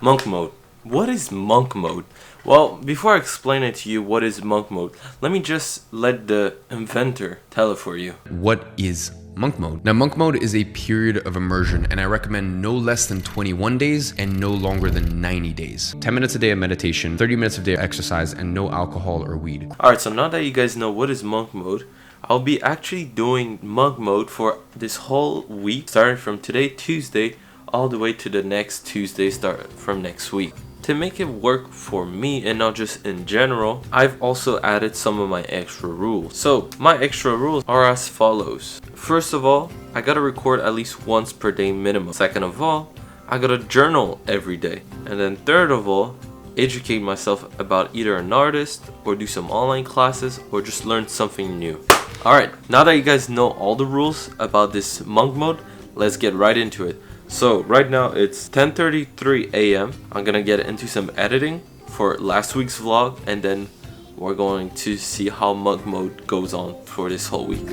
Monk mode. What is monk mode? Well, before I explain it to you what is monk mode, let me just let the inventor tell it for you. What is monk mode? Now, monk mode is a period of immersion, and I recommend no less than 21 days and no longer than 90 days. 10 minutes a day of meditation, 30 minutes a day of exercise, and no alcohol or weed. Alright, so now that you guys know what is monk mode, I'll be actually doing monk mode for this whole week, starting from today, Tuesday, all the way to the next Tuesday, start from next week. To make it work for me and not just in general, I've also added some of my extra rules. So my extra rules are as follows. First of all, I gotta record at least once per day minimum. Second of all, I gotta journal every day. And then third of all, educate myself about either an artist or do some online classes or just learn something new. Alright, now that you guys know all the rules about this monk mode, let's get right into it. So right now it's 10:33 a.m. I'm gonna get into some editing for last week's vlog, and then we're going to see how monk mode goes on for this whole week.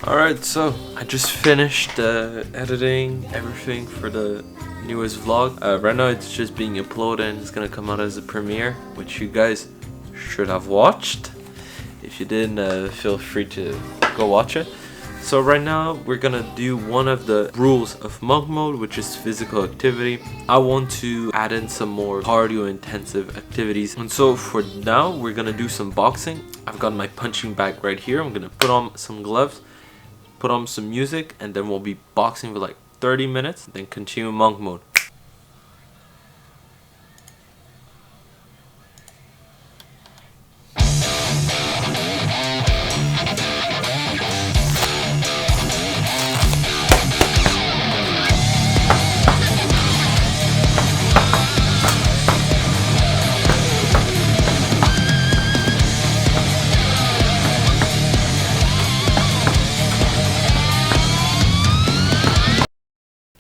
Alright, so I just finished editing everything for the newest vlog. Right now it's just being uploaded and it's gonna come out as a premiere, which you guys should have watched. If you didn't, feel free to go watch it. So right now we're gonna do one of the rules of monk mode, which is physical activity. I want to add in some more cardio intensive activities, and so for now we're gonna do some boxing. I've got my punching bag right here. I'm gonna put on some gloves, put on some music, and then we'll be boxing for like 30 minutes, then continue monk mode.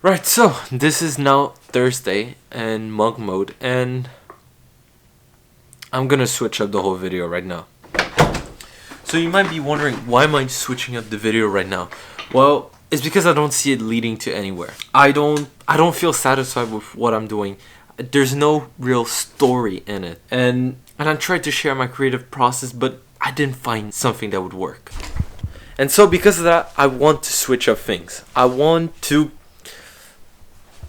Right, so this is now Thursday and monk mode, and I'm gonna switch up the whole video right now. So you might be wondering, why am I switching up the video right now? Well, it's because I don't see it leading to anywhere. I don't feel satisfied with what I'm doing. There's no real story in it, and I tried to share my creative process, but I didn't find something that would work. And so because of that, I want to switch up things. I want to,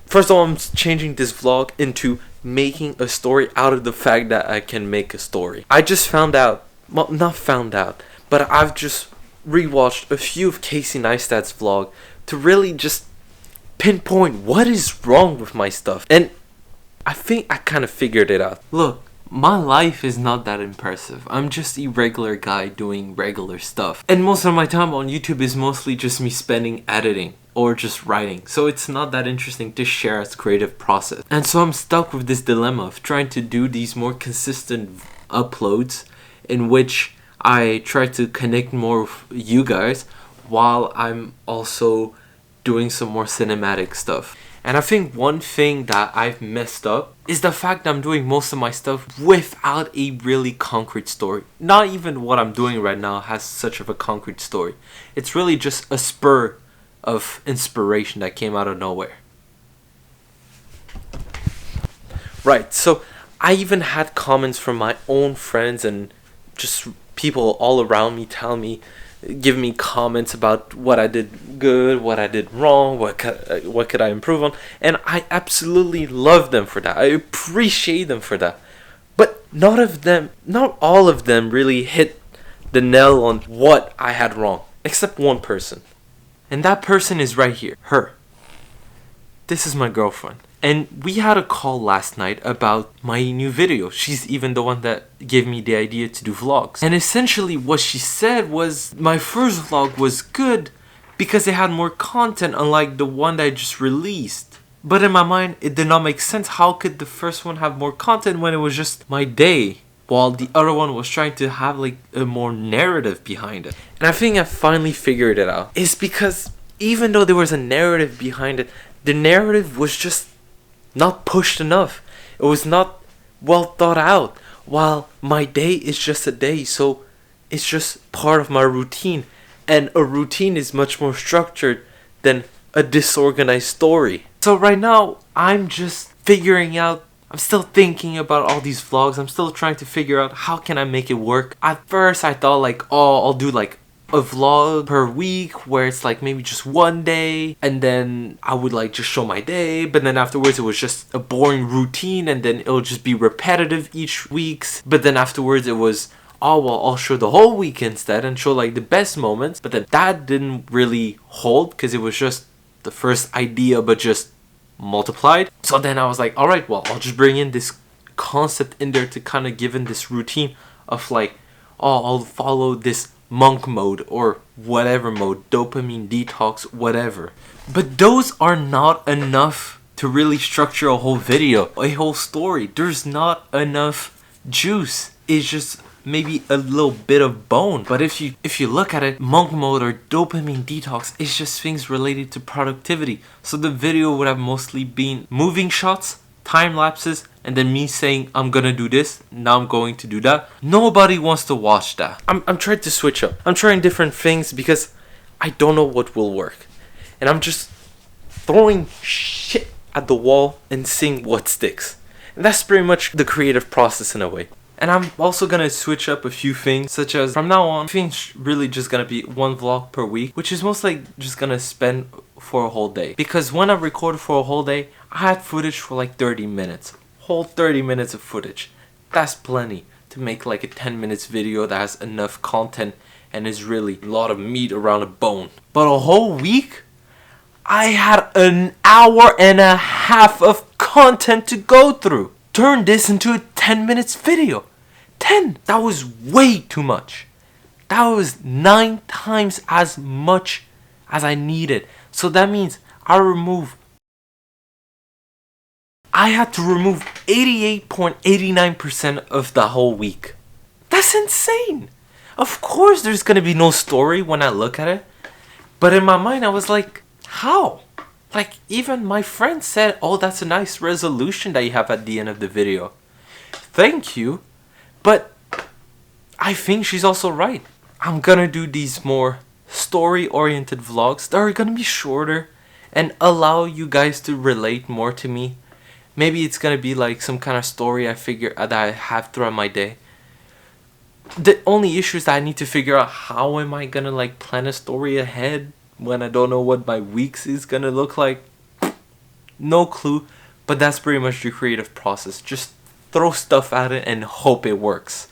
first of all, I'm changing this vlog into making a story out of the fact that I can make a story. I just found out, well, not found out, but I've just rewatched a few of Casey Neistat's vlog to really just pinpoint what is wrong with my stuff. And I think I kind of figured it out. Look, my life is not that impressive. I'm just a regular guy doing regular stuff. And most of my time on YouTube is mostly just me spending editing or just writing. So it's not that interesting to share as creative process. And so I'm stuck with this dilemma of trying to do these more consistent uploads in which I try to connect more with you guys while I'm also doing some more cinematic stuff. And I think one thing that I've messed up is the fact that I'm doing most of my stuff without a really concrete story. Not even what I'm doing right now has such of a concrete story. It's really just a spur of inspiration that came out of nowhere. Right, so I even had comments from my own friends and just people all around me telling me, give me comments about what I did good, what I did wrong, what could I improve on, and I absolutely love them for that. I appreciate them for that. But not all of them really hit the nail on what I had wrong, except one person. And that person is right here, her. This is my girlfriend. And we had a call last night about my new video. She's even the one that gave me the idea to do vlogs. And essentially what she said was my first vlog was good because it had more content, unlike the one that I just released. But in my mind, it did not make sense. How could the first one have more content when it was just my day? while the other one was trying to have like a more narrative behind it. And I think I finally figured it out. It's because even though there was a narrative behind it, the narrative was just not pushed enough. It was not well thought out. While my day is just a day, so it's just part of my routine. And a routine is much more structured than a disorganized story. So right now, I'm just figuring out, I'm still thinking about all these vlogs. I'm still trying to figure out how can I make it work. At first, I thought like, oh, I'll do like a vlog per week where it's like maybe just one day, and then I would like just show my day, but then afterwards it was just a boring routine, and then it'll just be repetitive each weeks. But then afterwards it was, oh well, I'll show the whole week instead and show like the best moments. But then that didn't really hold because it was just the first idea but just multiplied. So then I was like, alright, well, I'll just bring in this concept in there to kind of give in this routine of like, oh, I'll follow this monk mode or whatever mode, dopamine detox, whatever. But those are not enough to really structure a whole video, a whole story. There's not enough juice. It's just maybe a little bit of bone. But if you look at it, monk mode or dopamine detox is just things related to productivity. So the video would have mostly been moving shots, time lapses, and then me saying I'm gonna do this, now I'm going to do that. Nobody wants to watch that. I'm trying to switch up. I'm trying different things because I don't know what will work. And I'm just throwing shit at the wall and seeing what sticks. And that's pretty much the creative process in a way. And I'm also gonna switch up a few things, such as from now on, I think it's really just gonna be one vlog per week, which is most like just gonna spend for a whole day. Because when I recorded for a whole day, I had footage for like 30 minutes. Whole 30 minutes of footage. That's plenty to make like a 10 minutes video that has enough content and is really a lot of meat around a bone. But a whole week, I had an hour and a half of content to go through. Turn this into a 10 minutes video. 10! That was way too much. That was 9 times as much as I needed. So that means I had to remove 88.89% of the whole week. That's insane. Of course there's gonna be no story when I look at it. But in my mind I was like, how? Like even my friend said, oh, that's a nice resolution that you have at the end of the video. Thank you. But I think she's also right. I'm gonna do these more story-oriented vlogs that are gonna be shorter and allow you guys to relate more to me. Maybe it's gonna be like some kind of story I figure that I have throughout my day. The only issue is that I need to figure out how am I gonna like plan a story ahead when I don't know what my weeks is gonna look like. No clue, but that's pretty much the creative process. Just throw stuff at it and hope it works.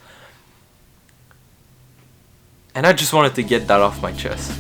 And I just wanted to get that off my chest.